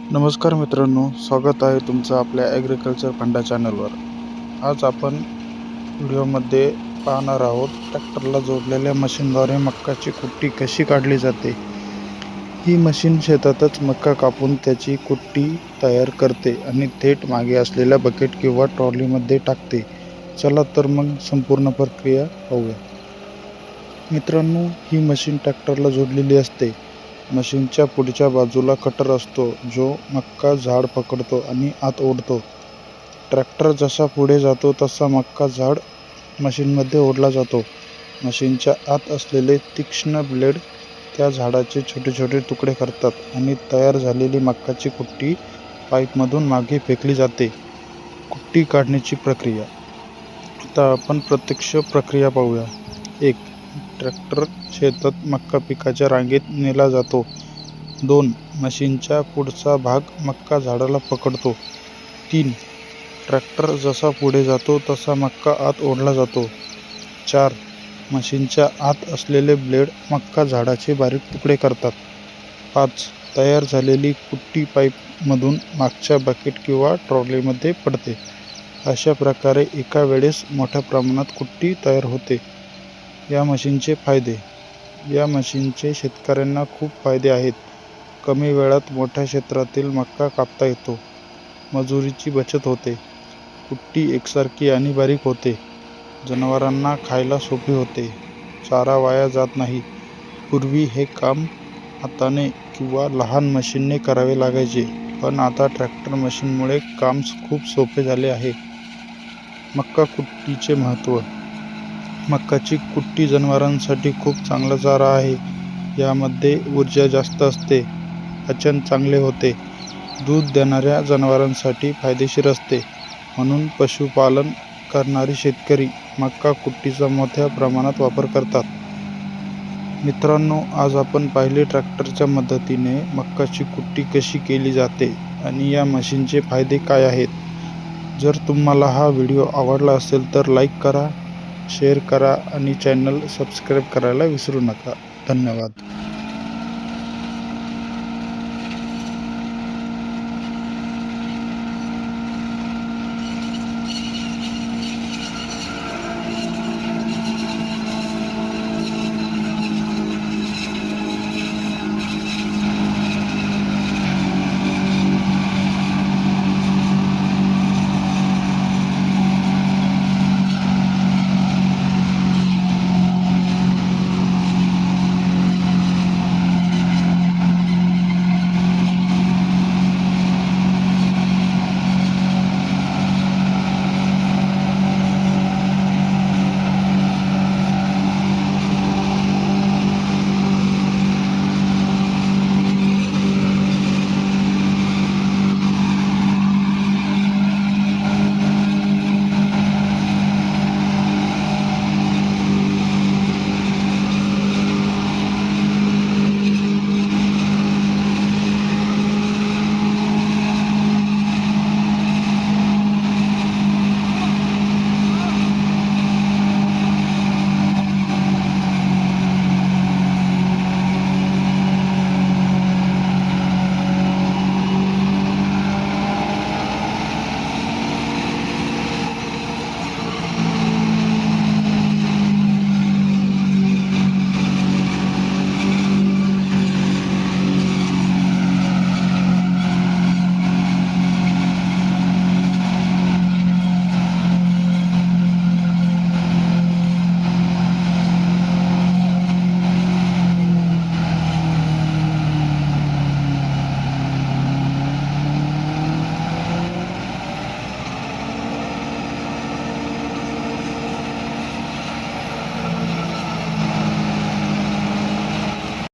नमस्कार मित्रांनो, स्वागत आहे तुमचं आपल्या ॲग्रिकल्चर फंडा चॅनलवर। आज आपण व्हिडिओमध्ये पाहणार आहोत ट्रॅक्टरला जोडलेल्या मशीनद्वारे मक्काची कुट्टी कशी काढली जाते। ही मशीन शेतातच मक्का कापून त्याची कुट्टी तयार करते आणि थेट मागे असलेल्या बकेट किंवा ट्रॉलीमध्ये टाकते। चला तर मग संपूर्ण प्रक्रिया पाहूया। मित्रांनो, ही मशीन ट्रॅक्टरला जोडलेली असते। मशीनच्या पुढच्या बाजूला कटर असतो जो मक्का झाड पकडतो आणि आत ओढतो। ट्रॅक्टर जसा पुढे जातो तसा मक्का झाड मशीनमध्ये ओढला जातो। मशीनच्या आत असलेले तीक्ष्ण ब्लेड त्या झाडाचे छोटे छोटे तुकडे करतात आणि तयार झालेली मक्काची कुट्टी पाईपमधून मागे फेकली जाते। कुट्टी काढण्याची प्रक्रिया। आता आपण प्रत्यक्ष प्रक्रिया पाहूया। 1. ट्रॅक्टर शेतात मक्का पिकाच्या रांगेत नेला जातो। 2. मशीनचा पुढचा भाग मक्का झाडाला पकडतो। 3. ट्रॅक्टर जसा पुढे जातो तसा मक्का आत ओढला जातो। 4. मशीनच्या आत असलेले ब्लेड मक्का झाडाचे बारीक तुकडे करतात। 5. तयार झालेली कुट्टी पाईपमधून मागच्या बकेट किंवा ट्रॉलीमध्ये पडते। अशा प्रकारे एका वेळेस मोठ्या प्रमाणात कुट्टी तयार होते। या मशीनचे फायदे। या मशीनचे शेतकऱ्यांना खूप फायदे आहेत। कमी वेळात मोठ्या क्षेत्रातील मक्का कापता येतो। मजुरीची बचत होते। कुट्टी एकसारखी आणि बारीक होते। जनावरांना खायला सोपी होते। चारा वाया जात नाही। पूर्वी हे काम हाताने किंवा लहान मशीनने करावे लागायचे, पण आता ट्रॅक्टर मशीनमुळे काम खूप सोपे झाले आहे। मक्का कुट्टीचे महत्त्व। मक्काची कुट्टी जनावरांसाठी खूप चांगला चारा आहे। यामध्ये ऊर्जा जास्त असते, पचन चांगले होते, दूध देणाऱ्या जनावरांसाठी फायदेशीर असते। म्हणून पशुपालन करणारे शेतकरी मक्का कुट्टीचा मोठ्या प्रमाणात वापर करतात। मित्रांनो, आज आपण पाहिले ट्रॅक्टरच्या मदतीने मक्काची कुट्टी कशी केली जाते आणि या मशीनचे फायदे काय आहेत। जर तुम्हाला हा व्हिडिओ आवडला असेल तर लाईक करा, शेअर करा आणि चॅनल सबस्क्राईब करायला विसरू नका। धन्यवाद।